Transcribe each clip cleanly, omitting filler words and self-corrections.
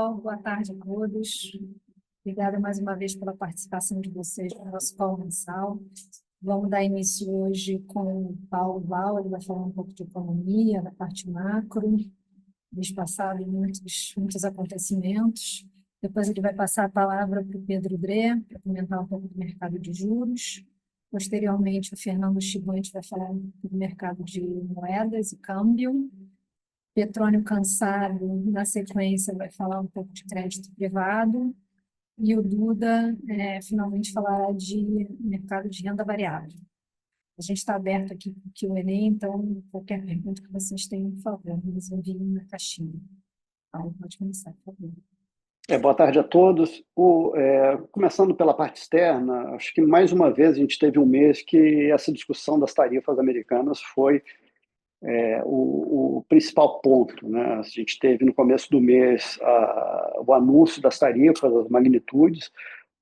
pessoal, boa tarde a todos. Obrigada mais uma vez pela participação de vocês no nosso call mensal. Vamos dar início hoje com o Paulo Val, ele vai falar um pouco de economia, da parte macro. Mês passado, muitos acontecimentos. Depois ele vai passar a palavra para o Pedro Dré, para comentar um pouco do mercado de juros. Posteriormente, o Fernando Chibante vai falar um pouco do mercado de moedas e câmbio. Petrônio Cansado, na sequência, vai falar um pouco de crédito privado. E o Duda, finalmente, falará de mercado de renda variável. A gente está aberto aqui para o Q&A, então, qualquer pergunta que vocês tenham, por favor, eles enviem na caixinha. Paulo, pode começar, por favor. Boa tarde a todos. Começando pela parte externa, acho que mais uma vez a gente teve um mês que essa discussão das tarifas americanas foi o principal ponto, né? A gente teve no começo do mês o anúncio das tarifas, as magnitudes,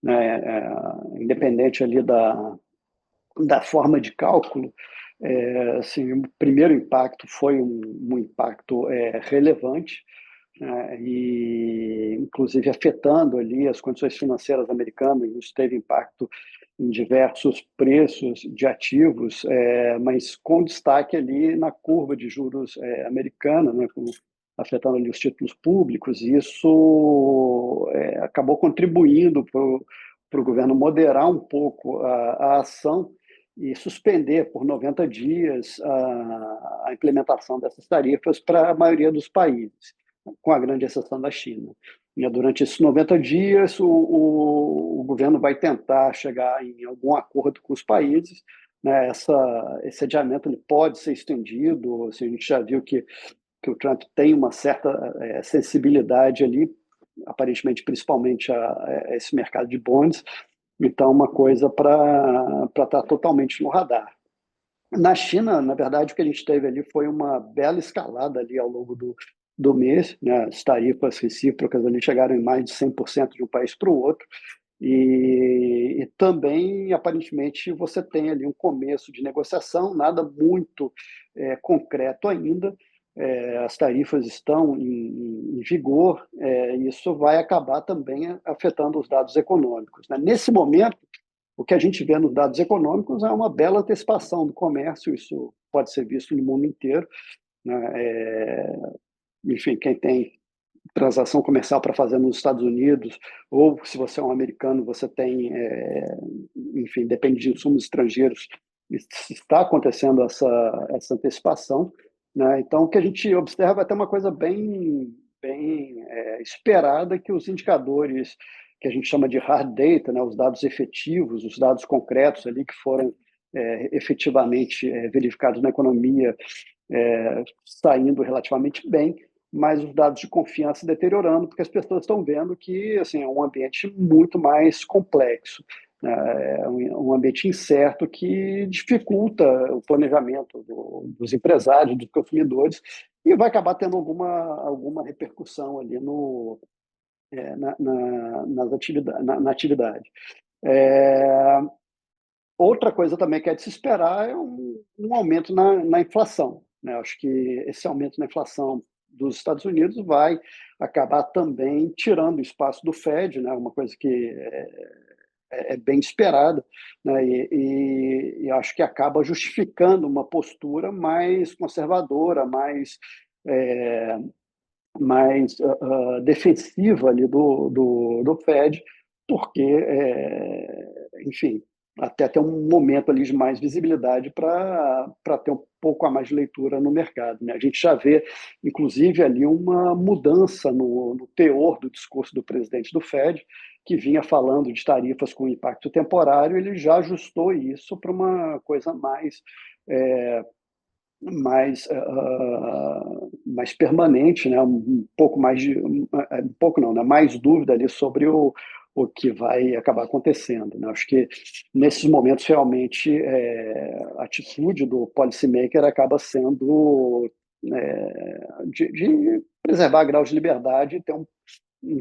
né? Independente ali da forma de cálculo, assim, o primeiro impacto foi um impacto relevante, né? E inclusive afetando ali as condições financeiras americanas. Isso teve impacto em diversos preços de ativos, mas com destaque ali na curva de juros americana, né, afetando ali os títulos públicos. E isso acabou contribuindo para o governo moderar um pouco a ação e suspender por 90 dias a implementação dessas tarifas para a maioria dos países, com a grande exceção da China. Durante esses 90 dias, o governo vai tentar chegar em algum acordo com os países, né? Esse adiamento ele pode ser estendido. Assim, a gente já viu que o Trump tem uma certa sensibilidade ali, aparentemente, principalmente a esse mercado de bonds. Então, uma coisa para estar totalmente no radar. Na China, na verdade, o que a gente teve ali foi uma bela escalada ali ao longo do mês, né? As tarifas recíprocas ali chegaram em mais de 100% de um país para o outro. E também, aparentemente, você tem ali um começo de negociação, nada muito concreto ainda. As tarifas estão em vigor, e isso vai acabar também afetando os dados econômicos, né? Nesse momento, o que a gente vê nos dados econômicos é uma bela antecipação do comércio. Isso pode ser visto no mundo inteiro, né? Enfim, quem tem transação comercial para fazer nos Estados Unidos, ou se você é um americano, você tem, enfim, depende de insumos estrangeiros, está acontecendo essa antecipação, né? Então, o que a gente observa é até uma coisa bem esperada, que os indicadores que a gente chama de hard data, né, os dados efetivos, os dados concretos ali que foram efetivamente verificados na economia, saindo relativamente bem, mas os dados de confiança deteriorando, porque as pessoas estão vendo que, assim, é um ambiente muito mais complexo, né? É um ambiente incerto que dificulta o planejamento dos empresários, dos consumidores, e vai acabar tendo alguma repercussão ali na atividade. Outra coisa também que é de se esperar é um aumento na inflação, né? Acho que esse aumento na inflação dos Estados Unidos vai acabar também tirando o espaço do Fed, né? Uma coisa que é bem esperada, né? E acho que acaba justificando uma postura mais conservadora, mais defensiva ali do Fed, porque, enfim, até ter um momento ali de mais visibilidade para ter um pouco a mais de leitura no mercado, né? A gente já vê, inclusive, ali uma mudança no teor do discurso do presidente do Fed, que vinha falando de tarifas com impacto temporário. Ele já ajustou isso para uma coisa mais permanente, né? Um pouco mais um pouco não, né? Mais dúvida ali sobre o que vai acabar acontecendo, né? Acho que nesses momentos realmente a atitude do policymaker acaba sendo de preservar graus de liberdade e ter um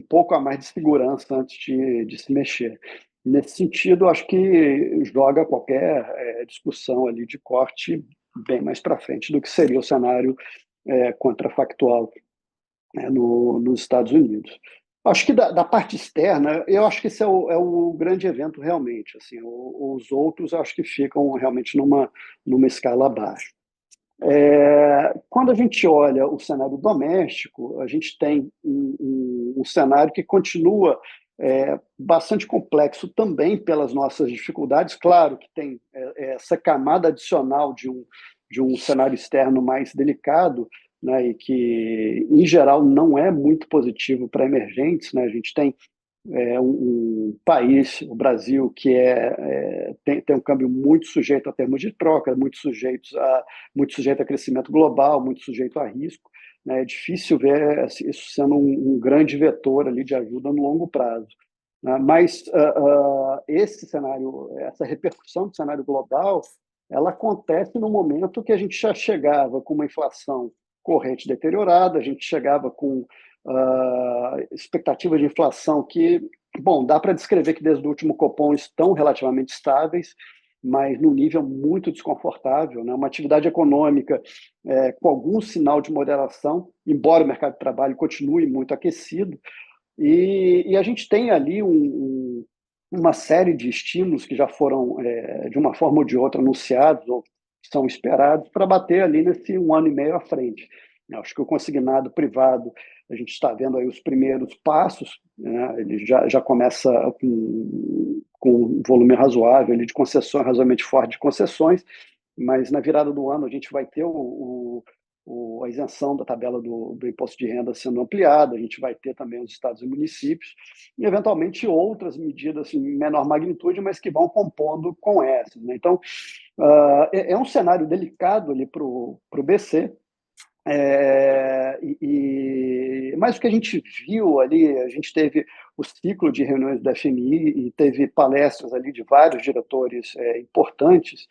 pouco a mais de segurança antes de se mexer. Nesse sentido, acho que joga qualquer discussão ali de corte bem mais para frente do que seria o cenário contrafactual nos Estados Unidos. Acho que da parte externa, eu acho que esse é o grande evento realmente. Assim, os outros acho que ficam realmente numa escala abaixo. Quando a gente olha o cenário doméstico, a gente tem um cenário que continua bastante complexo também pelas nossas dificuldades. Claro que tem essa camada adicional de um cenário externo mais delicado, né, e que, em geral, não é muito positivo para emergentes, né? A gente tem um país, o Brasil, que tem um câmbio muito sujeito a termos de troca, muito sujeito a crescimento global, muito sujeito a risco, né? É difícil ver isso sendo um grande vetor ali de ajuda no longo prazo, né? Mas esse cenário, essa repercussão do cenário global, ela acontece no momento que a gente já chegava com uma inflação corrente deteriorada, a gente chegava com expectativa de inflação que, bom, dá para descrever que desde o último Copom estão relativamente estáveis, mas num nível muito desconfortável, né? Uma atividade econômica com algum sinal de moderação, embora o mercado de trabalho continue muito aquecido, e a gente tem ali uma série de estímulos que já foram, de uma forma ou de outra, anunciados ou são esperados para bater ali nesse 1 ano e meio à frente. Acho que o consignado privado, a gente está vendo aí os primeiros passos, né? Ele já começa com um volume razoável ali de concessões, razoavelmente forte de concessões, mas na virada do ano a gente vai ter a isenção da tabela do imposto de renda sendo ampliada, a gente vai ter também os estados e municípios, e eventualmente outras medidas em menor magnitude, mas que vão compondo com essas, né? Então, é um cenário delicado ali para o BC, mas o que a gente viu ali, a gente teve o ciclo de reuniões do FMI e teve palestras ali de vários diretores importantes,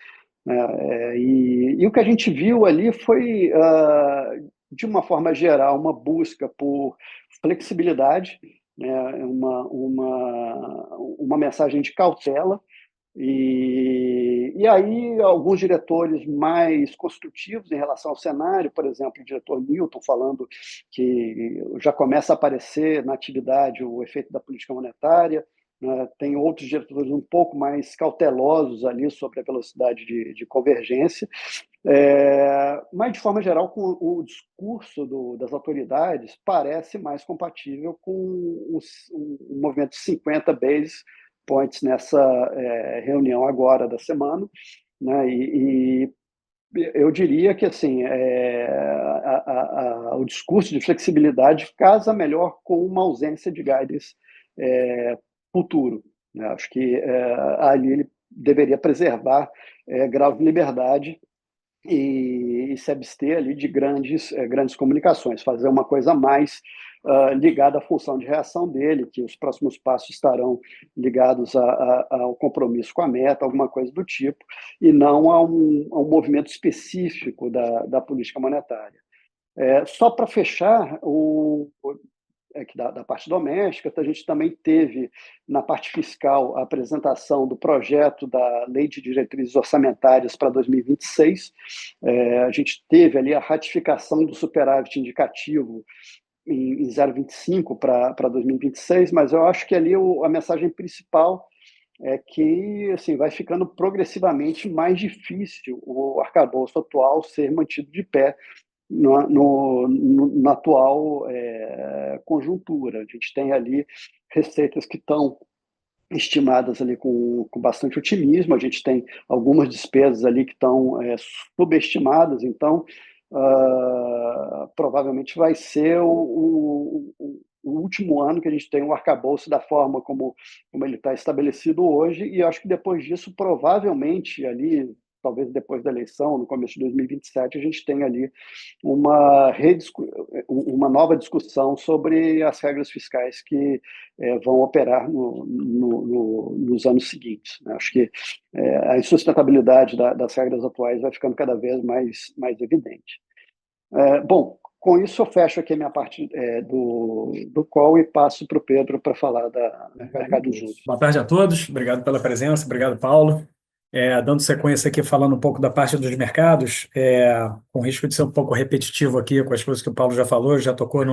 né? E o que a gente viu ali foi, de uma forma geral, uma busca por flexibilidade, né? Uma mensagem de cautela, e aí, alguns diretores mais construtivos em relação ao cenário, por exemplo, o diretor Newton falando que já começa a aparecer na atividade o efeito da política monetária, né? Tem outros diretores um pouco mais cautelosos ali sobre a velocidade de convergência, mas, de forma geral, com o discurso das autoridades parece mais compatível com o movimento de 50 basis points nessa reunião agora da semana, né? E eu diria que assim o discurso de flexibilidade casa melhor com uma ausência de guidance futuro, né? Acho que ali ele deveria preservar grau de liberdade e se abster ali de grandes comunicações, fazer uma coisa mais ligada à função de reação dele, que os próximos passos estarão ligados ao compromisso com a meta, alguma coisa do tipo, e não a um movimento específico da política monetária. Só para fechar, que da parte doméstica, a gente também teve, na parte fiscal, a apresentação do projeto da Lei de Diretrizes Orçamentárias para 2026. A gente teve ali a ratificação do superávit indicativo em 0,25 para 2026, mas eu acho que ali a mensagem principal é que assim, vai ficando progressivamente mais difícil o arcabouço atual ser mantido de pé na atual conjuntura. A gente tem ali receitas que estão estimadas ali com bastante otimismo, a gente tem algumas despesas ali que estão subestimadas, então provavelmente vai ser o último ano que a gente tem um arcabouço da forma como ele está estabelecido hoje, e acho que depois disso, provavelmente ali, talvez depois da eleição, no começo de 2027, a gente tem ali uma nova discussão sobre as regras fiscais que vão operar nos anos seguintes, né? Acho que a insustentabilidade das regras atuais vai ficando cada vez mais evidente. Bom, com isso eu fecho aqui a minha parte do call e passo para o Pedro para falar do mercado dos juros. Boa tarde a todos, obrigado pela presença, obrigado, Paulo. Dando sequência aqui, falando um pouco da parte dos mercados, com risco de ser um pouco repetitivo aqui com as coisas que o Paulo já falou, já tocou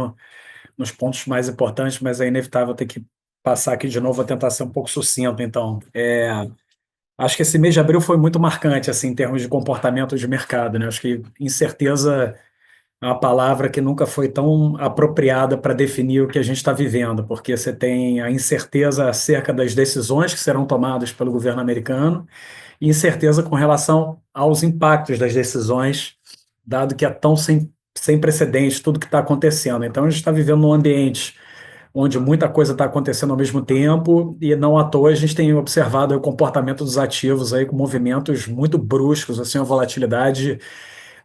nos pontos mais importantes, mas é inevitável ter que passar aqui de novo, vou tentar ser um pouco sucinto, então. Acho que esse mês de abril foi muito marcante, assim, em termos de comportamento de mercado, né? Acho que incerteza é uma palavra que nunca foi tão apropriada para definir o que a gente está vivendo, porque você tem a incerteza acerca das decisões que serão tomadas pelo governo americano e incerteza com relação aos impactos das decisões, dado que é tão sem precedentes tudo que está acontecendo. Então, a gente está vivendo num ambiente onde muita coisa está acontecendo ao mesmo tempo e não à toa a gente tem observado aí o comportamento dos ativos aí com movimentos muito bruscos, assim, uma volatilidade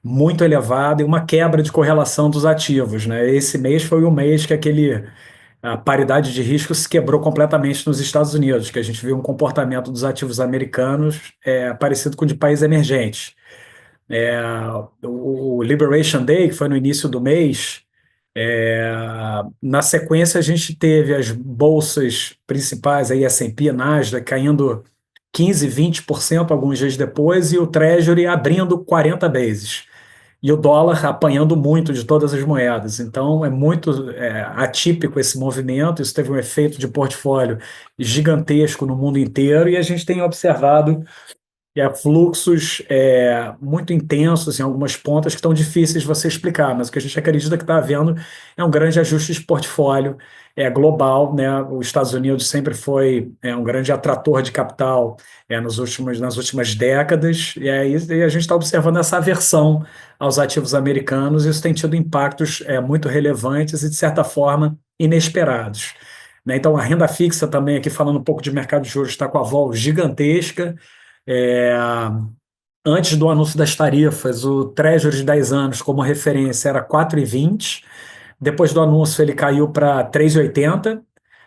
muito elevada e uma quebra de correlação dos ativos, né? Esse mês foi o mês que a paridade de risco se quebrou completamente nos Estados Unidos, que a gente viu um comportamento dos ativos americanos parecido com o de países emergentes. O Liberation Day, que foi no início do mês, na sequência a gente teve as bolsas principais, a S&P, a Nasdaq, caindo 15, 20% alguns dias depois, e o Treasury abrindo 40 bases. E o dólar apanhando muito de todas as moedas. Então, é muito atípico esse movimento. Isso teve um efeito de portfólio gigantesco no mundo inteiro, e a gente tem observado fluxos muito intensos em algumas pontas que estão difíceis de você explicar, mas o que a gente acredita que está havendo é um grande ajuste de portfólio global, né? Os Estados Unidos sempre foi um grande atrator de capital nas últimas décadas, e a gente está observando essa aversão aos ativos americanos, e isso tem tido impactos muito relevantes e, de certa forma, inesperados. Né? Então, a renda fixa também, aqui falando um pouco de mercado de juros, está com a vol gigantesca. Antes do anúncio das tarifas, o Treasury de 10 anos como referência era 4,20. Depois do anúncio ele caiu para 3,80,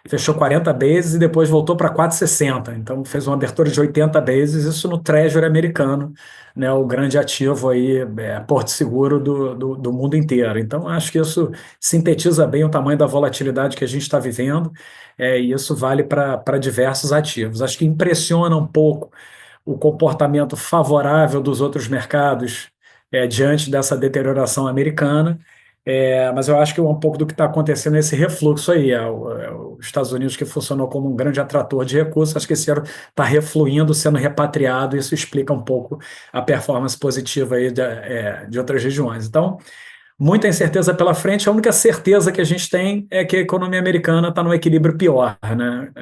fechou 40 bases e depois voltou para 4,60. Então fez uma abertura de 80 bases, isso no Treasury americano, né, o grande ativo aí, porto seguro do mundo inteiro. Então acho que isso sintetiza bem o tamanho da volatilidade que a gente está vivendo, e isso vale para diversos ativos. Acho que impressiona um pouco o comportamento favorável dos outros mercados diante dessa deterioração americana, mas eu acho que um pouco do que está acontecendo é esse refluxo aí, os Estados Unidos que funcionou como um grande atrator de recursos, acho que esse ano está refluindo, sendo repatriado, e isso explica um pouco a performance positiva aí de outras regiões. Então, muita incerteza pela frente, a única certeza que a gente tem é que a economia americana está num equilíbrio pior, né?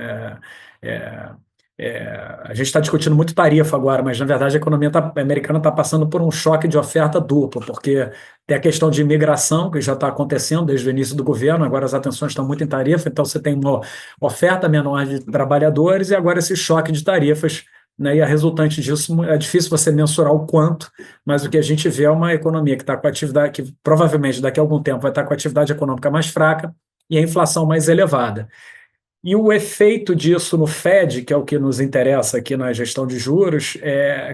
A gente está discutindo muito tarifa agora, mas na verdade a economia americana está passando por um choque de oferta duplo, porque tem a questão de imigração, que já está acontecendo desde o início do governo, agora as atenções estão muito em tarifa, então você tem uma oferta menor de trabalhadores e agora esse choque de tarifas, né, e a resultante disso é difícil você mensurar o quanto, mas o que a gente vê é uma economia que está com atividade, que provavelmente daqui a algum tempo vai estar com a atividade econômica mais fraca e a inflação mais elevada. E o efeito disso no Fed, que é o que nos interessa aqui na gestão de juros, que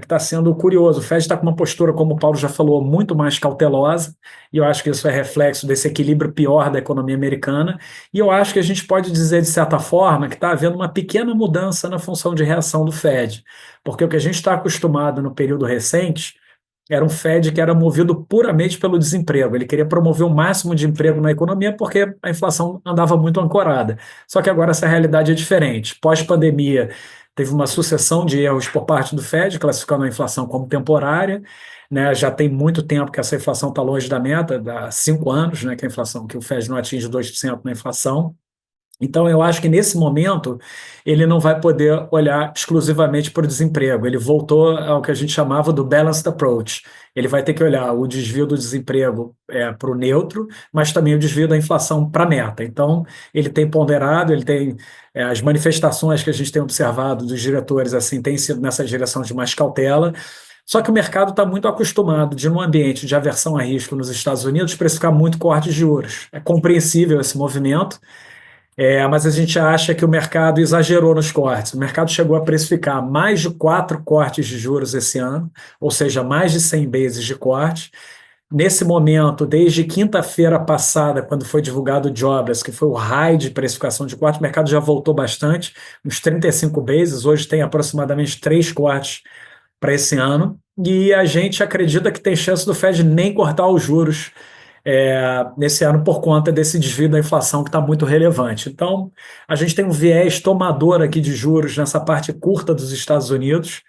está sendo curioso. O Fed está com uma postura, como o Paulo já falou, muito mais cautelosa, e eu acho que isso é reflexo desse equilíbrio pior da economia americana, e eu acho que a gente pode dizer, de certa forma, que está havendo uma pequena mudança na função de reação do Fed, porque o que a gente está acostumado no período recente era um Fed que era movido puramente pelo desemprego. Ele queria promover o máximo de emprego na economia porque a inflação andava muito ancorada. Só que agora essa realidade é diferente. Pós-pandemia, teve uma sucessão de erros por parte do Fed, classificando a inflação como temporária. Né? Já tem muito tempo que essa inflação está longe da meta, há 5 anos, né, que o Fed não atinge 2% na inflação. Então, eu acho que nesse momento ele não vai poder olhar exclusivamente para o desemprego. Ele voltou ao que a gente chamava do balanced approach. Ele vai ter que olhar o desvio do desemprego para o neutro, mas também o desvio da inflação para a meta. Então, ele tem ponderado, ele tem as manifestações que a gente tem observado dos diretores assim têm sido nessa direção de mais cautela. Só que o mercado está muito acostumado de, num ambiente de aversão a risco nos Estados Unidos, precificar muito cortes de juros. É compreensível esse movimento. Mas a gente acha que o mercado exagerou nos cortes. O mercado chegou a precificar mais de 4 cortes de juros esse ano, ou seja, mais de 100 bases de corte. Nesse momento, desde quinta-feira passada, quando foi divulgado o Jobs, que foi o high de precificação de corte, o mercado já voltou bastante, uns 35 bases. Hoje tem aproximadamente 3 cortes para esse ano. E a gente acredita que tem chance do Fed nem cortar os juros nesse ano por conta desse desvio da inflação que está muito relevante. Então, a gente tem um viés tomador aqui de juros nessa parte curta dos Estados Unidos,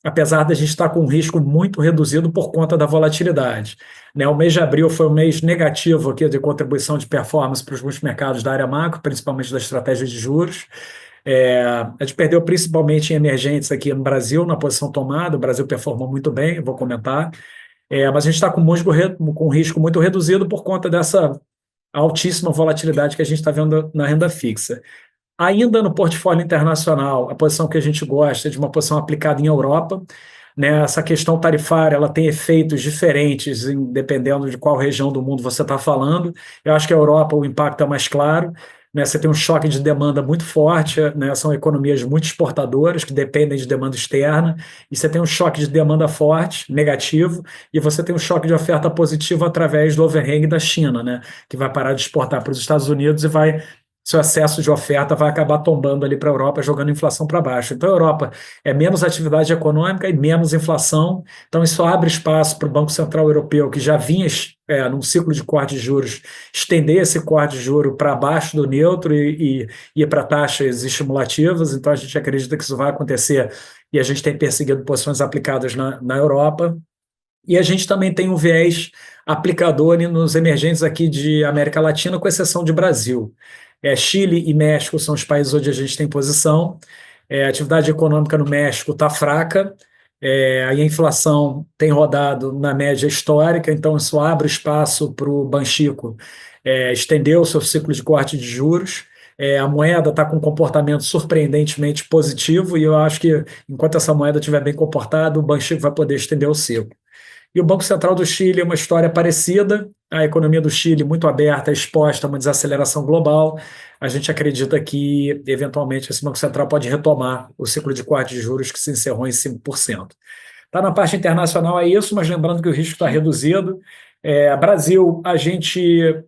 apesar de a gente estar com um risco muito reduzido por conta da volatilidade. Né? O mês de abril foi um mês negativo aqui de contribuição de performance para os muitos mercados da área macro, principalmente da estratégia de juros. A gente perdeu principalmente em emergentes aqui no Brasil, na posição tomada. O Brasil performou muito bem, eu vou comentar. Mas a gente está com risco muito reduzido por conta dessa altíssima volatilidade que a gente está vendo na renda fixa. Ainda no portfólio internacional, a posição que a gente gosta é de uma posição aplicada em Europa. Né? Essa questão tarifária ela tem efeitos diferentes dependendo de qual região do mundo você está falando. Eu acho que a Europa o impacto é mais claro. Né? Você tem um choque de demanda muito forte, né? São economias muito exportadoras que dependem de demanda externa, e você tem um choque de demanda forte, negativo, e você tem um choque de oferta positiva através do overhang da China, né? Que vai parar de exportar para os Estados Unidos e seu excesso de oferta vai acabar tombando ali para a Europa, jogando a inflação para baixo. Então, a Europa é menos atividade econômica e menos inflação. Então, isso abre espaço para o Banco Central Europeu, que já vinha num ciclo de corte de juros, estender esse corte de juros para baixo do neutro e ir para taxas estimulativas. Então, a gente acredita que isso vai acontecer e a gente tem perseguido posições aplicadas na Europa. E a gente também tem um viés aplicador nos emergentes aqui de América Latina, com exceção de Brasil. Chile e México são os países onde a gente tem posição. A atividade econômica no México está fraca, a inflação tem rodado na média histórica, então isso abre espaço para o Banxico estender o seu ciclo de corte de juros. A moeda está com um comportamento surpreendentemente positivo, e eu acho que, enquanto essa moeda estiver bem comportada, o Banxico vai poder estender o ciclo. E o Banco Central do Chile é uma história parecida, a economia do Chile muito aberta, exposta a uma desaceleração global. A gente acredita que, eventualmente, esse Banco Central pode retomar o ciclo de corte de juros que se encerrou em 5%. Tá, na parte internacional é isso, mas lembrando que o risco está reduzido. Brasil, a gente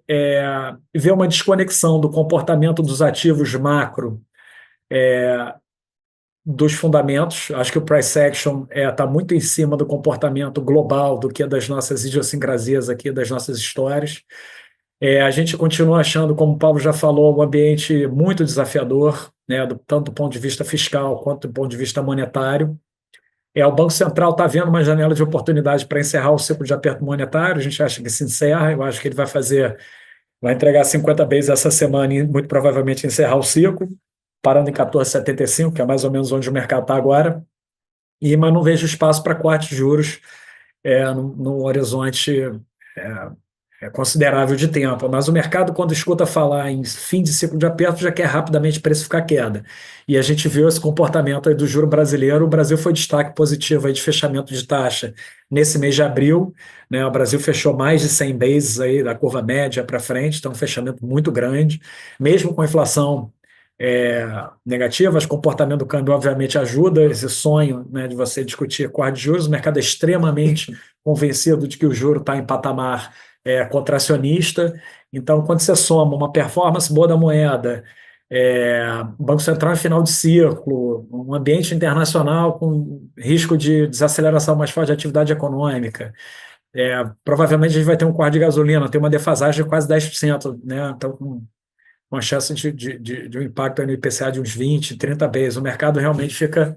vê uma desconexão do comportamento dos ativos macro dos fundamentos. Acho que o price action está muito em cima do comportamento global do que das nossas idiosincrasias aqui, das nossas histórias. A gente continua achando, como o Paulo já falou, um ambiente muito desafiador, né, tanto do ponto de vista fiscal quanto do ponto de vista monetário. O Banco Central está vendo uma janela de oportunidade para encerrar o ciclo de aperto monetário. A gente acha que se encerra. Eu acho que ele vai entregar 50 bases essa semana e muito provavelmente encerrar o ciclo, parando em 14,75, que é mais ou menos onde o mercado está agora, mas não vejo espaço para corte de juros no horizonte considerável de tempo. Mas o mercado, quando escuta falar em fim de ciclo de aperto, já quer rapidamente precificar queda. E a gente viu esse comportamento aí do juro brasileiro. O Brasil foi destaque positivo aí de fechamento de taxa nesse mês de abril. Né? O Brasil fechou mais de 100 bases aí da curva média para frente, então um fechamento muito grande, mesmo com a inflação negativas, comportamento do câmbio obviamente ajuda esse sonho, né, de você discutir corte de juros. O mercado é extremamente convencido de que o juro está em patamar contracionista. Então, quando você soma uma performance boa da moeda, Banco Central em final de ciclo, um ambiente internacional com risco de desaceleração mais forte de atividade econômica, provavelmente a gente vai ter um corte de gasolina, tem uma defasagem de quase 10%, né? Então, com uma chance de um impacto no IPCA de uns 20, 30 vezes. O mercado realmente fica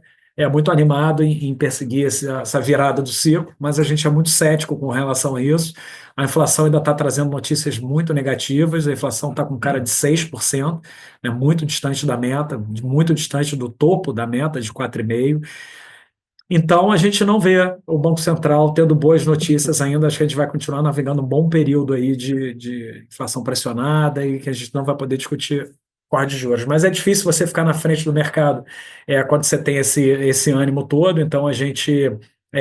muito animado em perseguir essa virada do ciclo, mas a gente é muito cético com relação a isso. A inflação ainda está trazendo notícias muito negativas, a inflação está com cara de 6%, né, muito distante da meta, muito distante do topo da meta de 4,5%. Então, a gente não vê o Banco Central tendo boas notícias ainda. Acho que a gente vai continuar navegando um bom período aí de inflação pressionada e que a gente não vai poder discutir corte de juros. Mas é difícil você ficar na frente do mercado quando você tem esse ânimo todo. Então, a gente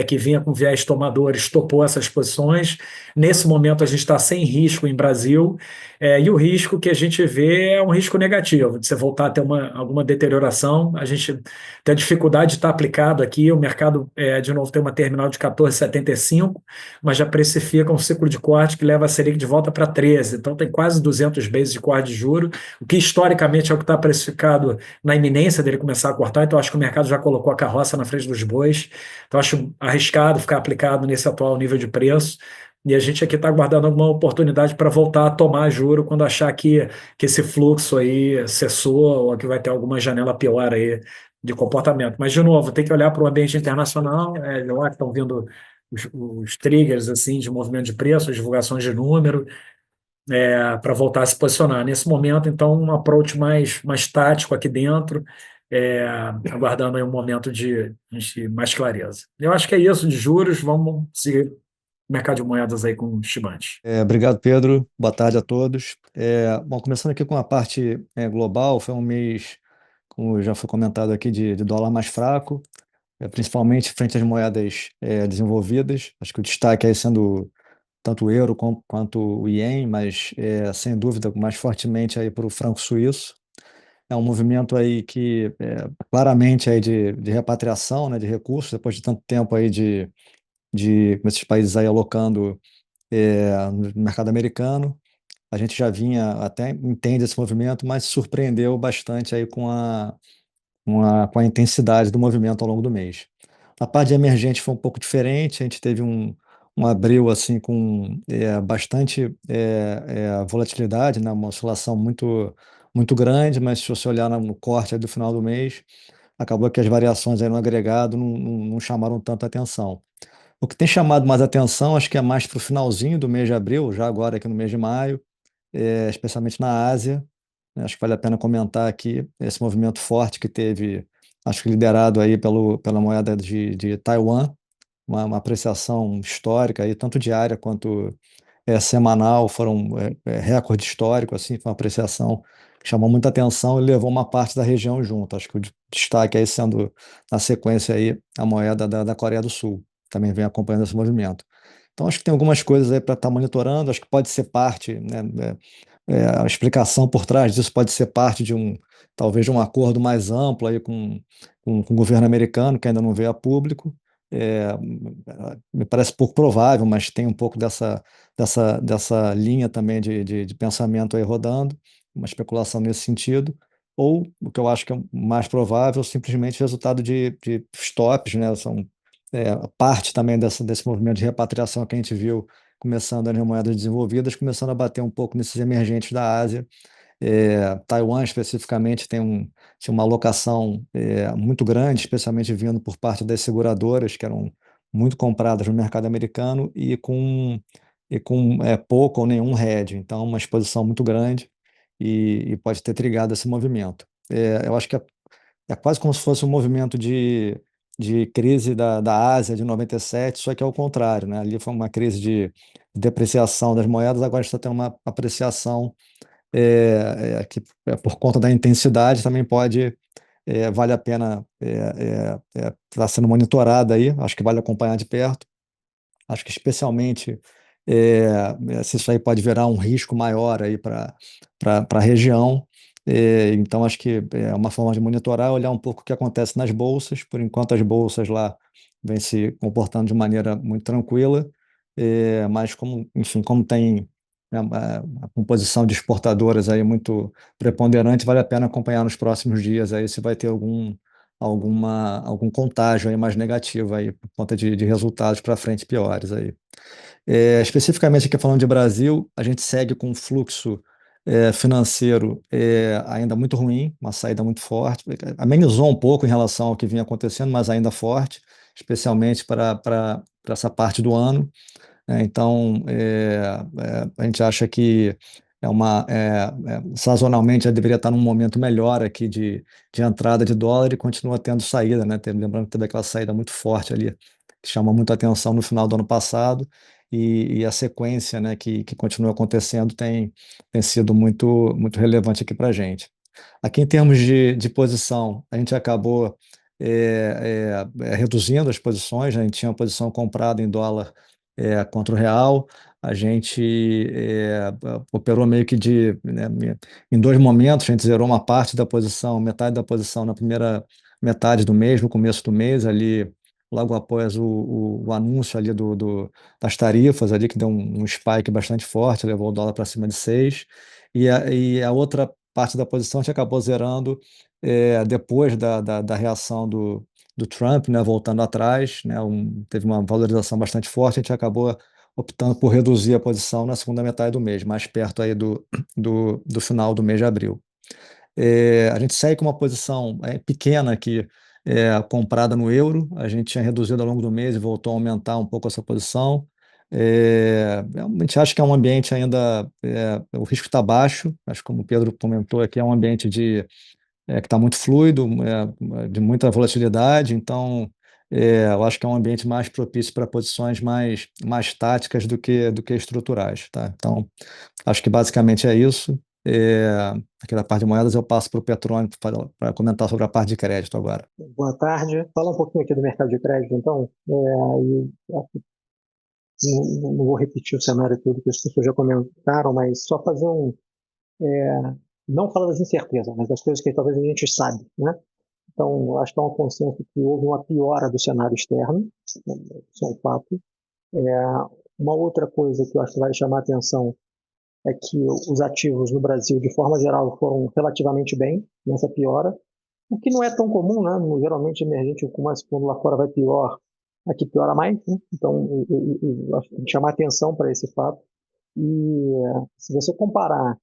que vinha com viés tomadores topou essas posições. Nesse momento, a gente está sem risco em Brasil. E o risco que a gente vê é um risco negativo, de você voltar a ter alguma deterioração. A gente tem a dificuldade de estar aplicado aqui. O mercado, de novo, tem uma terminal de 14,75, mas já precifica um ciclo de corte que leva a Selic de volta para 13. Então, tem quase 200 bases de corte de juro, o que historicamente é o que está precificado na iminência dele começar a cortar. Então, acho que o mercado já colocou a carroça na frente dos bois. Então, acho arriscado ficar aplicado nesse atual nível de preço. e a gente aqui está aguardando alguma oportunidade para voltar a tomar juro quando achar que esse fluxo aí cessou ou que vai ter alguma janela pior aí de comportamento. Mas, de novo, tem que olhar para o ambiente internacional, lá que estão vindo os triggers assim, de movimento de preço, divulgações de número, para voltar a se posicionar. Nesse momento, então, um approach mais tático aqui dentro, aguardando aí um momento de mais clareza. Eu acho que é isso de juros, vamos seguir o mercado de moedas aí com estimantes. Obrigado, Pedro. Boa tarde a todos. Bom, começando aqui com a parte global, foi um mês, como já foi comentado aqui, de dólar mais fraco, principalmente frente às moedas desenvolvidas. Acho que o destaque aí sendo tanto o euro quanto o ien, mas sem dúvida mais fortemente aí para o franco suíço. É um movimento aí que claramente aí de repatriação, né, de recursos, depois de tanto tempo aí com esses países aí alocando no mercado americano. A gente já vinha, até entende esse movimento, mas se surpreendeu bastante aí com a intensidade do movimento ao longo do mês. A parte de emergente foi um pouco diferente, a gente teve um abril assim com bastante volatilidade, né? Uma oscilação muito grande, mas se você olhar no corte aí do final do mês, acabou que as variações aí no agregado não chamaram tanta atenção. O que tem chamado mais atenção, acho que é mais para o finalzinho do mês de abril, já agora aqui no mês de maio, especialmente na Ásia. Acho que vale a pena comentar aqui esse movimento forte que teve, acho que liderado aí pela moeda de Taiwan, uma apreciação histórica aí, tanto diária quanto semanal, foram recorde histórico, assim, foi uma apreciação que chamou muita atenção e levou uma parte da região junto. Acho que o destaque aí sendo, na sequência aí, a moeda da Coreia do Sul, também vem acompanhando esse movimento. Então, acho que tem algumas coisas aí para estar monitorando, acho que pode ser parte, né, a explicação por trás disso pode ser parte talvez de um acordo mais amplo aí com o governo americano, que ainda não veio a público. É, Me parece pouco provável, mas tem um pouco dessa linha também de pensamento aí rodando, uma especulação nesse sentido. Ou o que eu acho que é mais provável, simplesmente resultado de stops, né? São parte também desse movimento de repatriação que a gente viu começando nas moedas desenvolvidas, começando a bater um pouco nesses emergentes da Ásia. Taiwan, especificamente, tinha uma alocação muito grande, especialmente vindo por parte das seguradoras, que eram muito compradas no mercado americano e com pouco ou nenhum hedge. Então, uma exposição muito grande e pode ter trigado esse movimento. Eu acho que é quase como se fosse um movimento de crise da Ásia de 97, só que é o contrário, né? Ali foi uma crise de depreciação das moedas, agora a gente está tendo uma apreciação que por conta da intensidade também vale a pena estar sendo monitorada aí, acho que vale acompanhar de perto. Acho que especialmente se isso aí pode virar um risco maior aí para a região. Então, acho que é uma forma de monitorar, olhar um pouco o que acontece nas bolsas. Por enquanto, as bolsas lá vêm se comportando de maneira muito tranquila, mas enfim, como tem a composição de exportadoras aí muito preponderante, vale a pena acompanhar nos próximos dias aí se vai ter algum contágio aí mais negativo aí por conta de resultados para frente piores aí. Especificamente aqui falando de Brasil, a gente segue com um fluxo financeiro ainda muito ruim, uma saída muito forte, amenizou um pouco em relação ao que vinha acontecendo, mas ainda forte, especialmente para essa parte do ano. Então, a gente acha que sazonalmente já deveria estar num momento melhor aqui de entrada de dólar e continua tendo saída, né? Lembrando que teve aquela saída muito forte ali, que chamou muita atenção no final do ano passado, e a sequência, né, que continua acontecendo tem sido muito relevante aqui para a gente. Aqui, em termos de posição, a gente acabou reduzindo as posições, né? A gente tinha uma posição comprada em dólar contra o real, a gente operou meio que né, em dois momentos, a gente zerou uma parte da posição, metade da posição na primeira metade do mês, no começo do mês, ali, logo após o anúncio ali das tarifas, ali, que deu um spike bastante forte, levou o dólar para cima de 6, e a outra parte da posição a gente acabou zerando depois da reação do Trump, né, voltando atrás, né, teve uma valorização bastante forte, a gente acabou optando por reduzir a posição na segunda metade do mês, mais perto aí do final do mês de abril. A gente segue com uma posição pequena aqui, comprada no euro. A gente tinha reduzido ao longo do mês e voltou a aumentar um pouco essa posição. A gente acha que é um ambiente ainda, o risco está baixo, acho que como o Pedro comentou aqui, é um ambiente que está muito fluido, de muita volatilidade, então eu acho que é um ambiente mais propício para posições mais táticas do que estruturais, tá? Então, acho que basicamente é isso. Aqui da parte de moedas eu passo para o Petrônio para comentar sobre a parte de crédito agora. Boa tarde. Fala um pouquinho aqui do mercado de crédito, então. Não vou repetir o cenário todo que as pessoas já comentaram, mas só fazer não falar das incertezas, mas das coisas que talvez a gente sabe, né? Então, acho que é um consenso que houve uma piora do cenário externo, isso é um fato. Uma outra coisa que eu acho que vai chamar a atenção é que os ativos no Brasil, de forma geral, foram relativamente bem nessa piora, o que não é tão comum, né? Geralmente, emergente, quando lá fora vai pior, aqui piora mais, né? Então, eu acho que tem que chamar atenção para esse fato. E se você comparar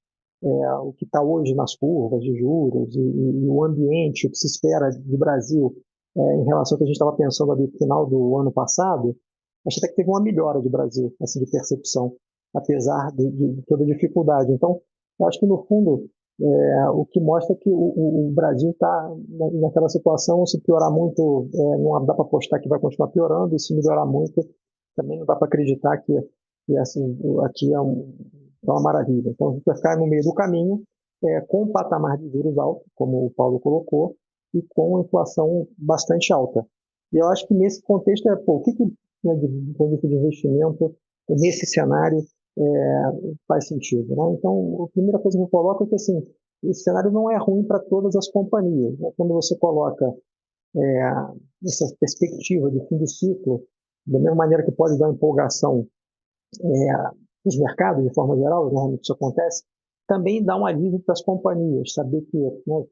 o que está hoje nas curvas de juros e o ambiente, o que se espera do Brasil em relação ao que a gente estava pensando ali no final do ano passado, acho até que teve uma melhora do Brasil, assim, de percepção, apesar de toda a dificuldade. Então, eu acho que, no fundo, o que mostra que o Brasil está naquela situação, se piorar muito, não dá para apostar que vai continuar piorando, e se melhorar muito, também não dá para acreditar que assim, aqui é uma maravilha. Então, a gente vai ficar no meio do caminho, com um patamar de juros alto, como o Paulo colocou, e com inflação bastante alta. E eu acho que nesse contexto, o que né, do ponto de vista de investimento, nesse cenário, faz sentido, né? Então, a primeira coisa que eu coloco é que assim, esse cenário não é ruim para todas as companhias, né? Quando você coloca essa perspectiva de fim de ciclo, da mesma maneira que pode dar empolgação nos mercados, de forma geral, normalmente isso acontece, também dá um alívio para as companhias, saber que, né,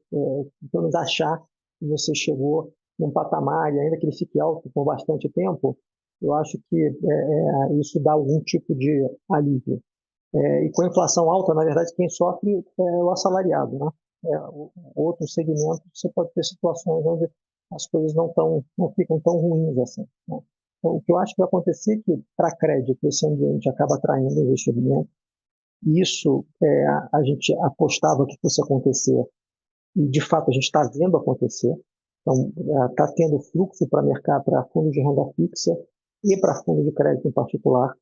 pelo menos achar que você chegou num patamar, e ainda que ele fique alto por bastante tempo, eu acho que isso dá algum tipo de alívio. E com a inflação alta, na verdade, quem sofre é o assalariado, né? Outros segmentos, você pode ter situações onde as coisas não ficam tão ruins assim, né? Então, o que eu acho que vai acontecer é que, para crédito, esse ambiente acaba atraindo investimento. Isso a gente apostava que fosse acontecer, e de fato a gente está vendo acontecer. Então, está tendo fluxo para mercado, para fundos de renda fixa e para fundos de crédito em particular,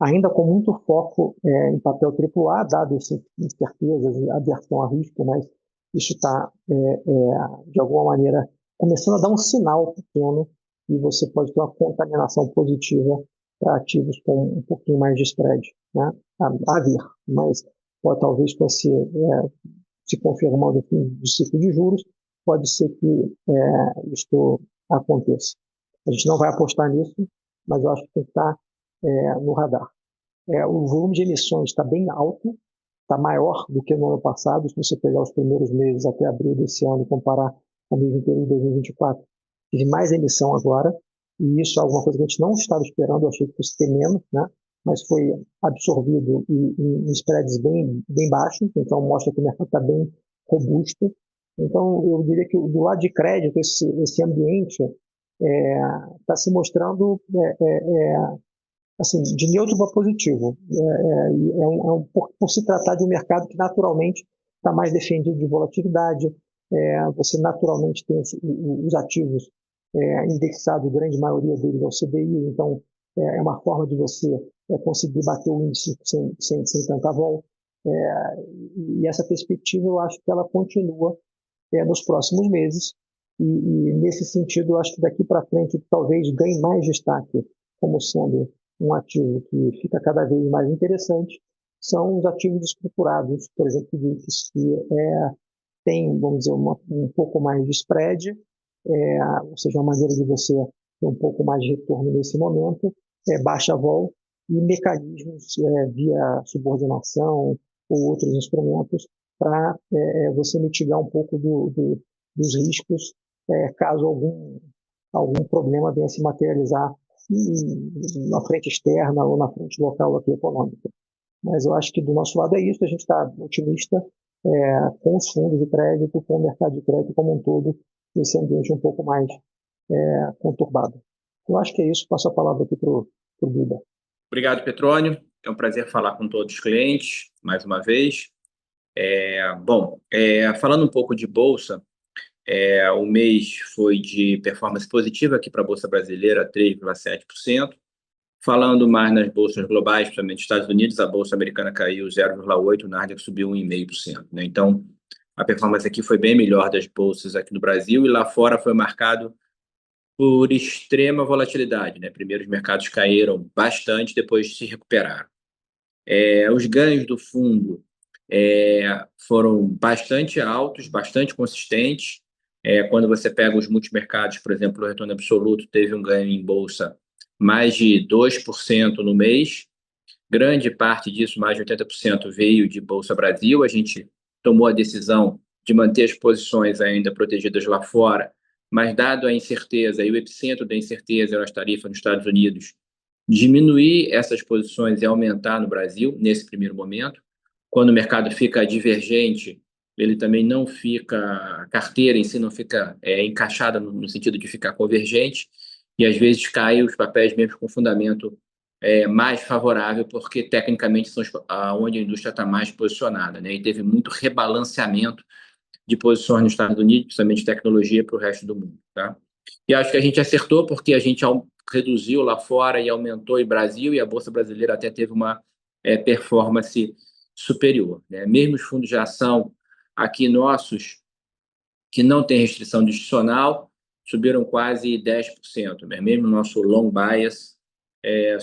ainda com muito foco em papel AAA, dado essas incertezas e aversão a risco, mas isso está, de alguma maneira, começando a dar um sinal pequeno e você pode ter uma contaminação positiva para ativos com um pouquinho mais de spread, né? A ver, mas talvez com se confirmando o fim do ciclo de juros, pode ser que isto aconteça. A gente não vai apostar nisso, mas eu acho que tem que estar no radar. O volume de emissões está bem alto, está maior do que no ano passado. Se você pegar os primeiros meses até abril desse ano e comparar com o mesmo período de 2024, teve mais emissão agora, e isso é alguma coisa que a gente não estava esperando. Eu achei que fosse ter menos, né? Mas foi absorvido em spreads bem baixos, então mostra que o mercado está bem robusto. Então, eu diria que do lado de crédito, esse ambiente está se mostrando assim, de neutro para positivo. Por se tratar de um mercado que naturalmente está mais defendido de volatilidade, você naturalmente tem os ativos indexados, grande maioria deles ao CDI, então é uma forma de você conseguir bater o índice sem tanta vol. E essa perspectiva, eu acho que ela continua nos próximos meses, e nesse sentido, eu acho que daqui para frente talvez ganhe mais destaque como sendo um ativo que fica cada vez mais interessante, são os ativos estruturados, por exemplo, que tem, vamos dizer, um pouco mais de spread, ou seja, uma maneira de você ter um pouco mais de retorno nesse momento, baixa vol, e mecanismos via subordinação ou outros instrumentos para você mitigar um pouco dos riscos caso algum problema venha se materializar na frente externa ou na frente local aqui econômica. Mas eu acho que do nosso lado é isso, a gente está otimista com os fundos de crédito, com o mercado de crédito como um todo, nesse ambiente um pouco mais conturbado. Eu acho que é isso, passo a palavra aqui para o Guida. Obrigado, Petrônio. É um prazer falar com todos os clientes, mais uma vez. Falando um pouco de Bolsa, o mês foi de performance positiva aqui para a Bolsa Brasileira, 3,7%. Falando mais nas bolsas globais, principalmente nos Estados Unidos, a Bolsa Americana caiu 0,8%, o Nasdaq subiu 1,5%. Né? Então, a performance aqui foi bem melhor das bolsas aqui no Brasil, e lá fora foi marcado por extrema volatilidade. Né? Primeiro, os mercados caíram bastante, depois se recuperaram. Os ganhos do fundo foram bastante altos, bastante consistentes. Quando você pega os multimercados, por exemplo, o retorno absoluto teve um ganho em bolsa mais de 2% no mês. Grande parte disso, mais de 80%, veio de Bolsa Brasil. A gente tomou a decisão de manter as posições ainda protegidas lá fora, mas dado a incerteza e o epicentro da incerteza nas tarifas nos Estados Unidos, diminuir essas posições e aumentar no Brasil, nesse primeiro momento. Quando o mercado fica divergente, ele também não fica, a carteira em si não fica encaixada no sentido de ficar convergente, e às vezes cai os papéis mesmo com fundamento mais favorável, porque tecnicamente são onde a indústria está mais posicionada, né? E teve muito rebalanceamento de posições nos Estados Unidos, principalmente tecnologia, para o resto do mundo. Tá? E acho que a gente acertou, porque a gente reduziu lá fora e aumentou em Brasil, e a Bolsa Brasileira até teve uma performance superior. Né? Mesmo os fundos de ação aqui nossos, que não tem restrição institucional, subiram quase 10%. Né? Mesmo o nosso long bias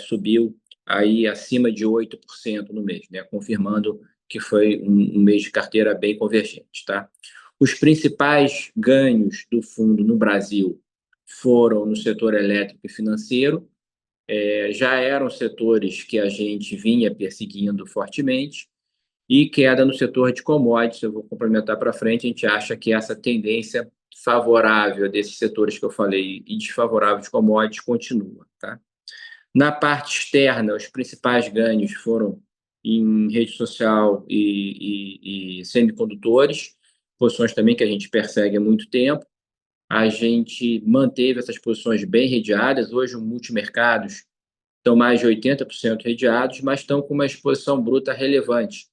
subiu aí acima de 8% no mês, né? Confirmando que foi um mês de carteira bem convergente. Tá? Os principais ganhos do fundo no Brasil foram no setor elétrico e financeiro. Já eram setores que a gente vinha perseguindo fortemente, e queda no setor de commodities. Eu vou complementar para frente. A gente acha que essa tendência favorável desses setores que eu falei e desfavorável de commodities continua. Tá? Na parte externa, os principais ganhos foram em rede social e semicondutores, posições também que a gente persegue há muito tempo. A gente manteve essas posições bem redeadas. Hoje, os multimercados estão mais de 80% redeados, mas estão com uma exposição bruta relevante.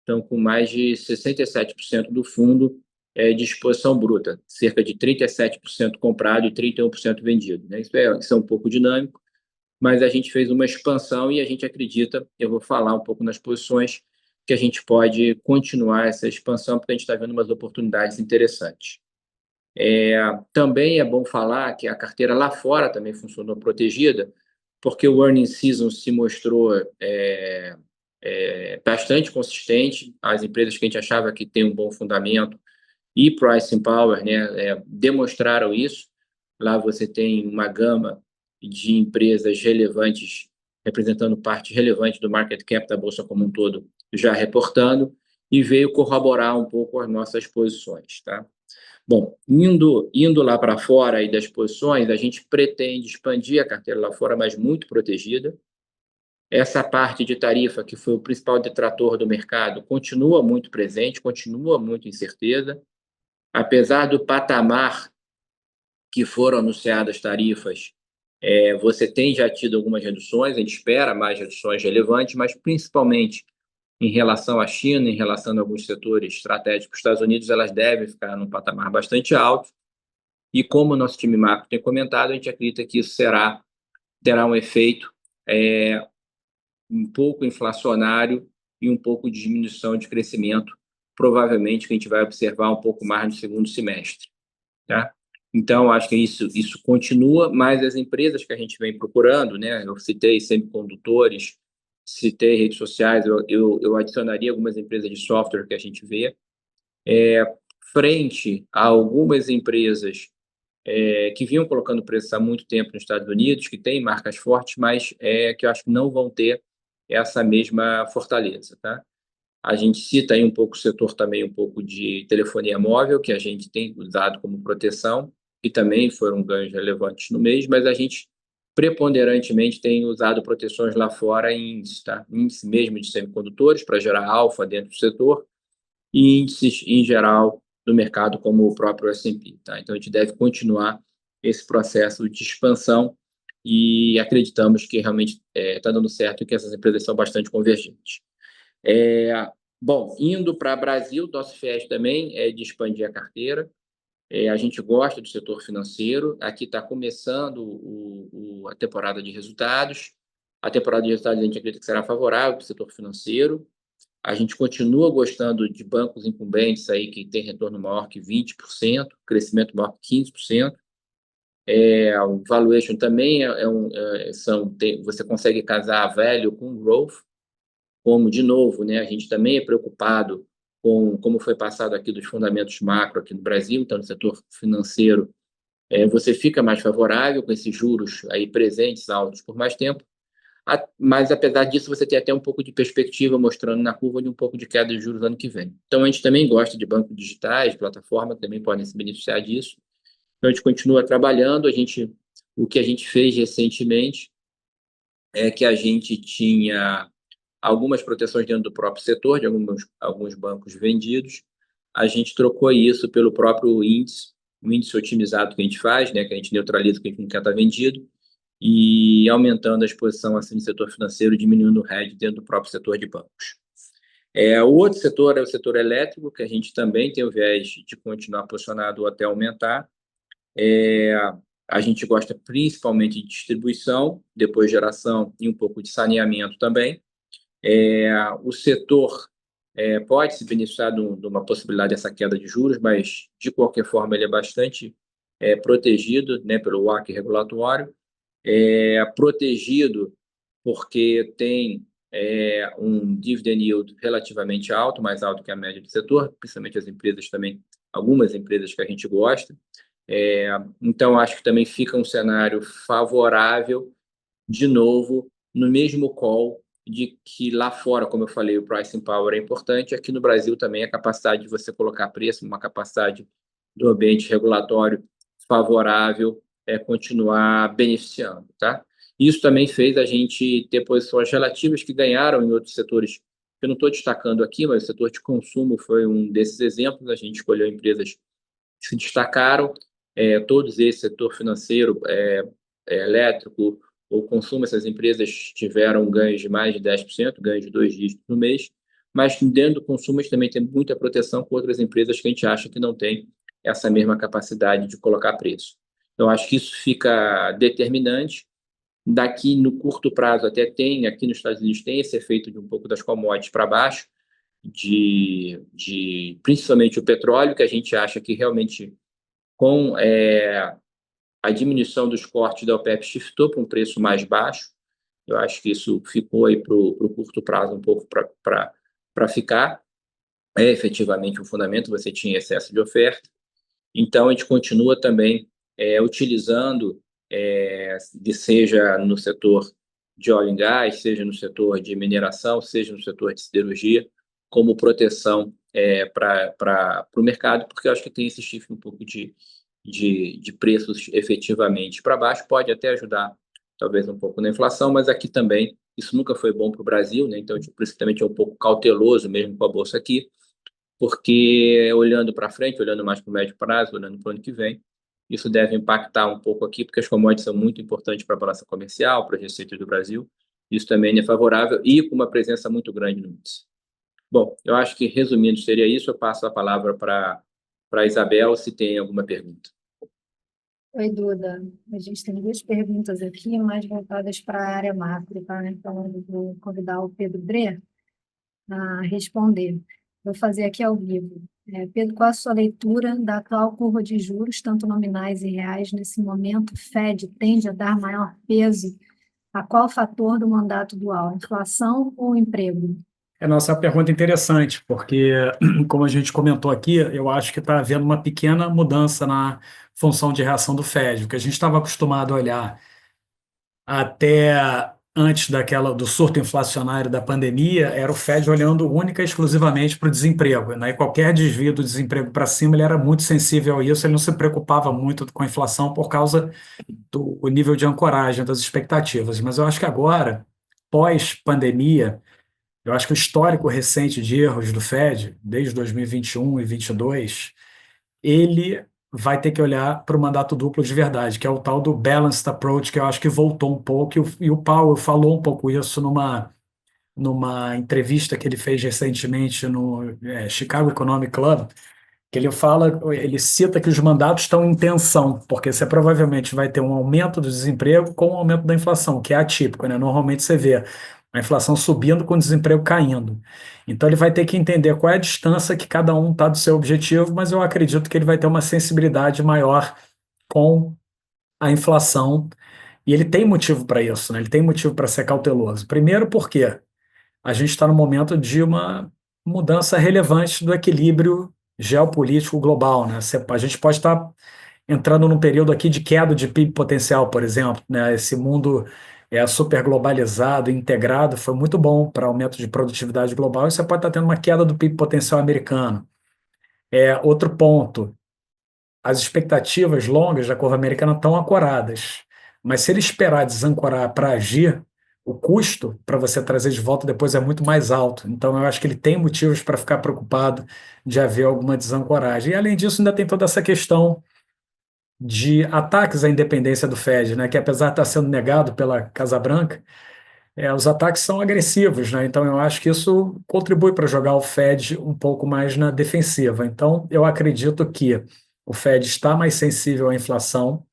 Estão com mais de 67% do fundo de exposição bruta, cerca de 37% comprado e 31% vendido. Né? Isso é um pouco dinâmico, mas a gente fez uma expansão e a gente acredita, eu vou falar um pouco nas posições, que a gente pode continuar essa expansão, porque a gente está vendo umas oportunidades interessantes. Também é bom falar que a carteira lá fora também funcionou protegida, porque o earnings season se mostrou bastante consistente. As empresas que a gente achava que tem um bom fundamento e pricing power, né, demonstraram isso. Lá você tem uma gama de empresas relevantes, representando parte relevante do market cap da Bolsa como um todo, já reportando, e veio corroborar um pouco as nossas posições. Tá? Bom, indo lá para fora aí das posições, a gente pretende expandir a carteira lá fora, mas muito protegida. Essa parte de tarifa, que foi o principal detrator do mercado, continua muito presente, continua muito incerteza. Apesar do patamar que foram anunciadas tarifas, você tem já tido algumas reduções, a gente espera mais reduções relevantes, mas principalmente em relação à China, em relação a alguns setores estratégicos dos Estados Unidos, elas devem ficar num patamar bastante alto. E como o nosso time macro tem comentado, a gente acredita que isso terá um efeito um pouco inflacionário e um pouco de diminuição de crescimento, provavelmente que a gente vai observar um pouco mais no segundo semestre. Tá? Então, acho que isso continua, mas as empresas que a gente vem procurando, né, eu citei semicondutores, citei redes sociais, eu adicionaria algumas empresas de software que a gente vê, frente a algumas empresas que vinham colocando preços há muito tempo nos Estados Unidos, que têm marcas fortes, mas que eu acho que não vão ter essa mesma fortaleza. Tá? A gente cita aí um pouco o setor também, um pouco de telefonia móvel, que a gente tem usado como proteção, e também foram ganhos relevantes no mês, mas a gente preponderantemente têm usado proteções lá fora em índices, tá? Índice mesmo de semicondutores para gerar alfa dentro do setor e índices em geral do mercado como o próprio S&P, tá? Então a gente deve continuar esse processo de expansão e acreditamos que realmente está dando certo e que essas empresas são bastante convergentes. Bom, indo para o Brasil, nosso FIES também é de expandir a carteira. A gente gosta do setor financeiro. Aqui está começando a temporada de resultados. A temporada de resultados a gente acredita que será favorável para o setor financeiro. A gente continua gostando de bancos incumbentes aí que tem retorno maior que 20%, crescimento maior que 15%. O valuation também você consegue casar value com growth, como, de novo, né, a gente também é preocupado com como foi passado aqui dos fundamentos macro aqui no Brasil. Então, no setor financeiro, você fica mais favorável com esses juros aí presentes, altos por mais tempo, mas, apesar disso, você tem até um pouco de perspectiva mostrando na curva de um pouco de queda de juros ano que vem. Então, a gente também gosta de bancos digitais, plataformas que também podem se beneficiar disso. Então, a gente continua trabalhando. O que a gente fez recentemente é que a gente tinha algumas proteções dentro do próprio setor, de alguns bancos vendidos. A gente trocou isso pelo próprio índice, o índice otimizado que a gente faz, né, que a gente neutraliza o que a gente não quer estar vendido, e aumentando a exposição assim, no setor financeiro, diminuindo o hedge dentro do próprio setor de bancos. O outro setor é o setor elétrico, que a gente também tem o viés de continuar posicionado ou até aumentar. A gente gosta principalmente de distribuição, depois geração e um pouco de saneamento também. O setor pode se beneficiar de uma possibilidade dessa queda de juros, mas, de qualquer forma, ele é bastante protegido, né, pelo WACC regulatório, protegido porque tem um dividend yield relativamente alto, mais alto que a média do setor, principalmente as empresas também, algumas empresas que a gente gosta. Então, acho que também fica um cenário favorável, de novo, no mesmo call de que lá fora, como eu falei, o pricing power é importante. Aqui no Brasil também a capacidade de você colocar preço, uma capacidade do ambiente regulatório favorável, continuar beneficiando, tá? Isso também fez a gente ter posições relativas que ganharam em outros setores que eu não estou destacando aqui, mas o setor de consumo foi um desses exemplos. A gente escolheu empresas que se destacaram, todos esse setor financeiro, elétrico ou consumo, essas empresas tiveram ganhos de mais de 10%, ganhos de 2 dígitos no mês, mas dentro do consumo a gente também tem muita proteção com outras empresas que a gente acha que não tem essa mesma capacidade de colocar preço. Então, acho que isso fica determinante. Daqui, no curto prazo, até tem, aqui nos Estados Unidos, tem esse efeito de um pouco das commodities para baixo, principalmente o petróleo, que a gente acha que realmente, com a diminuição dos cortes da OPEP, shiftou para um preço mais baixo. Eu acho que isso ficou aí para o curto prazo um pouco para ficar. Efetivamente um fundamento, você tinha excesso de oferta. Então, a gente continua também utilizando, seja no setor de óleo e gás, seja no setor de mineração, seja no setor de siderurgia, como proteção para o mercado, porque eu acho que tem esse shift um pouco de preços efetivamente para baixo, pode até ajudar talvez um pouco na inflação, mas aqui também isso nunca foi bom para o Brasil, né? Então, por isso também é um pouco cauteloso mesmo com a Bolsa aqui, porque olhando para frente, olhando mais para o médio prazo, olhando para o ano que vem, isso deve impactar um pouco aqui, porque as commodities são muito importantes para a balança comercial, para as receitas do Brasil. Isso também é favorável e com uma presença muito grande no índice. Bom, eu acho que, resumindo, seria isso. Eu passo a palavra para a Isabel, se tem alguma pergunta. Oi, Duda. A gente tem 2 perguntas aqui, mais voltadas para a área macro, tá? Então, eu vou convidar o Pedro Bre a responder. Vou fazer aqui ao vivo. Pedro, qual a sua leitura da atual curva de juros, tanto nominais e reais, nesse momento? O Fed tende a dar maior peso a qual fator do mandato dual, inflação ou emprego? Nossa, é uma pergunta interessante, porque, como a gente comentou aqui, eu acho que está havendo uma pequena mudança na função de reação do Fed. O que a gente estava acostumado a olhar até antes do surto inflacionário da pandemia, era o Fed olhando única e exclusivamente para o desemprego, né? E qualquer desvio do desemprego para cima, ele era muito sensível a isso, ele não se preocupava muito com a inflação por causa do nível de ancoragem das expectativas. Mas eu acho que agora, pós-pandemia, eu acho que o histórico recente de erros do Fed, desde 2021 e 2022, ele vai ter que olhar para o mandato duplo de verdade, que é o tal do balanced approach, que eu acho que voltou um pouco, e o Powell falou um pouco isso numa entrevista que ele fez recentemente no Chicago Economic Club, que ele cita que os mandatos estão em tensão, porque você provavelmente vai ter um aumento do desemprego com o aumento da inflação, que é atípico, né? Normalmente você vê a inflação subindo com o desemprego caindo. Então ele vai ter que entender qual é a distância que cada um está do seu objetivo, mas eu acredito que ele vai ter uma sensibilidade maior com a inflação, e ele tem motivo para isso, né? Ele tem motivo para ser cauteloso. Primeiro porque a gente está no momento de uma mudança relevante do equilíbrio geopolítico global, né? A gente pode estar entrando num período aqui de queda de PIB potencial, por exemplo, né? Esse mundo super globalizado, integrado, foi muito bom para aumento de produtividade global, e você pode estar tendo uma queda do PIB potencial americano. Outro ponto, as expectativas longas da curva americana estão ancoradas, mas se ele esperar desancorar para agir, o custo para você trazer de volta depois é muito mais alto. Então, eu acho que ele tem motivos para ficar preocupado de haver alguma desancoragem. E, além disso, ainda tem toda essa questão de ataques à independência do Fed, né, que apesar de estar sendo negado pela Casa Branca, os ataques são agressivos, né? Então eu acho que isso contribui para jogar o Fed um pouco mais na defensiva. Então eu acredito que o Fed está mais sensível à inflação,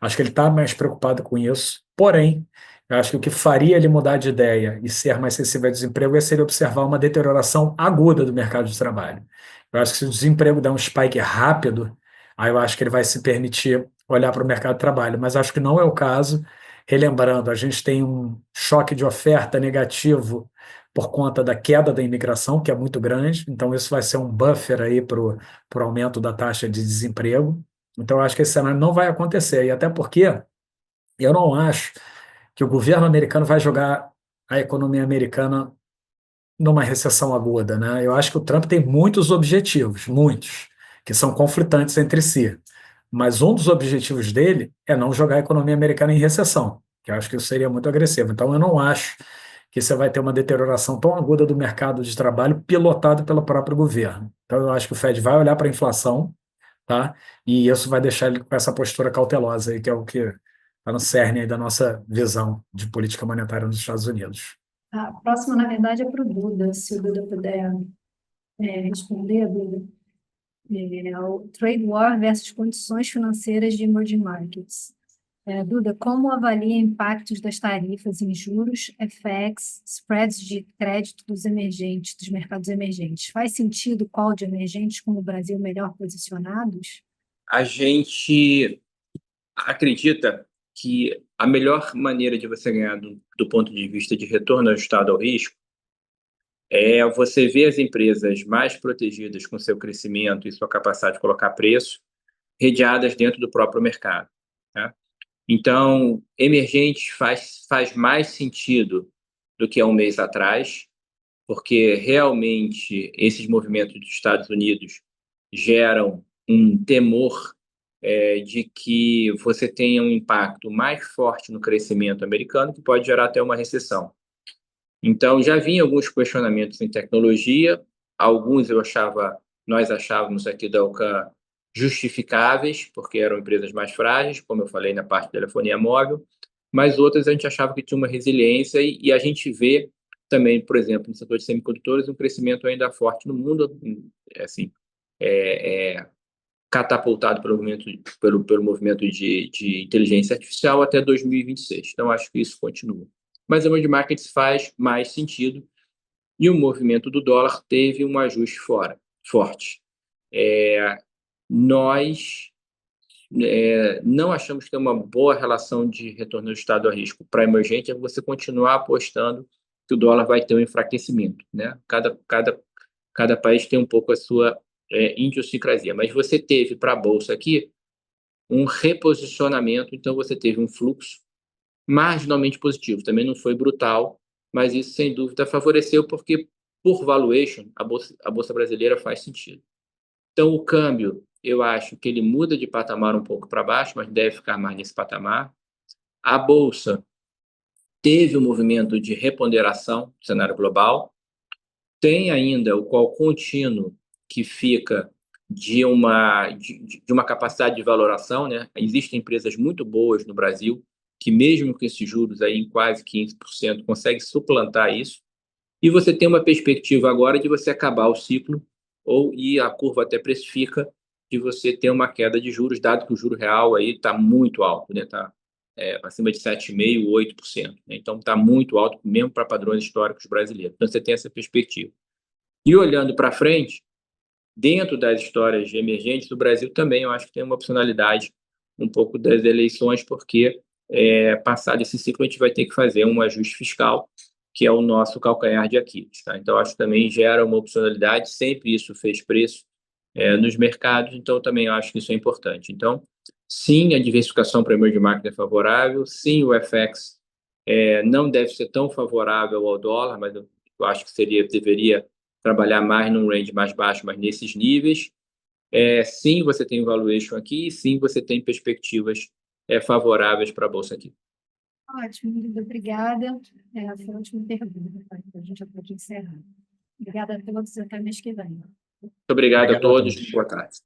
acho que ele está mais preocupado com isso. Porém, eu acho que o que faria ele mudar de ideia e ser mais sensível ao desemprego é se ele observar uma deterioração aguda do mercado de trabalho. Eu acho que se o desemprego der um spike rápido, aí eu acho que ele vai se permitir olhar para o mercado de trabalho, mas acho que não é o caso. Relembrando, a gente tem um choque de oferta negativo por conta da queda da imigração, que é muito grande, então isso vai ser um buffer aí para o aumento da taxa de desemprego. Então, eu acho que esse cenário não vai acontecer, e até porque eu não acho que o governo americano vai jogar a economia americana numa recessão aguda, né? Eu acho que o Trump tem muitos objetivos, muitos, que são conflitantes entre si. Mas um dos objetivos dele é não jogar a economia americana em recessão, que eu acho que isso seria muito agressivo. Então, eu não acho que você vai ter uma deterioração tão aguda do mercado de trabalho pilotado pelo próprio governo. Então, eu acho que o Fed vai olhar para a inflação, tá? E isso vai deixar ele com essa postura cautelosa aí, que é o que está no cerne aí da nossa visão de política monetária nos Estados Unidos. A próxima, na verdade, é para o Duda, se o Duda puder responder, Duda. O trade war versus condições financeiras de emerging markets. Duda, como avalia impactos das tarifas em juros, FX, spreads de crédito dos mercados emergentes? Faz sentido call de emergentes como o Brasil melhor posicionados? A gente acredita que a melhor maneira de você ganhar do ponto de vista de retorno ajustado ao risco é você ver as empresas mais protegidas com seu crescimento e sua capacidade de colocar preço, redeadas dentro do próprio mercado, né? Então, emergentes faz mais sentido do que há um mês atrás, porque realmente esses movimentos dos Estados Unidos geram um temor de que você tenha um impacto mais forte no crescimento americano, que pode gerar até uma recessão. Então, já vinha alguns questionamentos em tecnologia, alguns nós achávamos aqui da Alcan justificáveis, porque eram empresas mais frágeis, como eu falei na parte de telefonia móvel, mas outras a gente achava que tinha uma resiliência, e a gente vê também, por exemplo, no setor de semicondutores, um crescimento ainda forte no mundo, assim, catapultado pelo movimento de inteligência artificial até 2026. Então, acho que isso continua. Mas o emerging markets faz mais sentido, e o movimento do dólar teve um ajuste forte. Nós não achamos que tem uma boa relação de retorno ajustado a risco para emergente, é você continuar apostando que o dólar vai ter um enfraquecimento, né? Cada país tem um pouco a sua idiosincrasia, mas você teve para a Bolsa aqui um reposicionamento, então você teve um fluxo marginalmente positivo. Também não foi brutal, mas isso, sem dúvida, favoreceu, porque, por valuation, a Bolsa brasileira faz sentido. Então, o câmbio, eu acho que ele muda de patamar um pouco para baixo, mas deve ficar mais nesse patamar. A Bolsa teve um movimento de reponderação no cenário global, tem ainda o call contínuo que fica de uma capacidade de valoração, né? Existem empresas muito boas no Brasil que, mesmo com esses juros aí em quase 15%, conseguem suplantar isso. E você tem uma perspectiva agora de você acabar o ciclo, e a curva até precifica de você ter uma queda de juros, dado que o juro real aí está muito alto, né? Está acima de 7,5%, 8%. Né? Então, está muito alto, mesmo para padrões históricos brasileiros. Então, você tem essa perspectiva. E olhando para frente, dentro das histórias emergentes do Brasil também, eu acho que tem uma opcionalidade um pouco das eleições, porque passado esse ciclo a gente vai ter que fazer um ajuste fiscal, que é o nosso calcanhar de Aquiles. Tá? Então, acho que também gera uma opcionalidade, sempre isso fez preço nos mercados, então também acho que isso é importante. Então, sim, a diversificação para emerging market é favorável, sim, o FX não deve ser tão favorável ao dólar, mas eu acho que deveria trabalhar mais num range mais baixo, mas nesses níveis. Sim, você tem valuation aqui, sim, você tem perspectivas favoráveis para a Bolsa aqui. Ótimo, muito obrigada. Foi a última pergunta, tá? Então a gente já pode encerrar. Obrigada a todos, até mês que vem. Muito obrigado a todos. Boa tarde.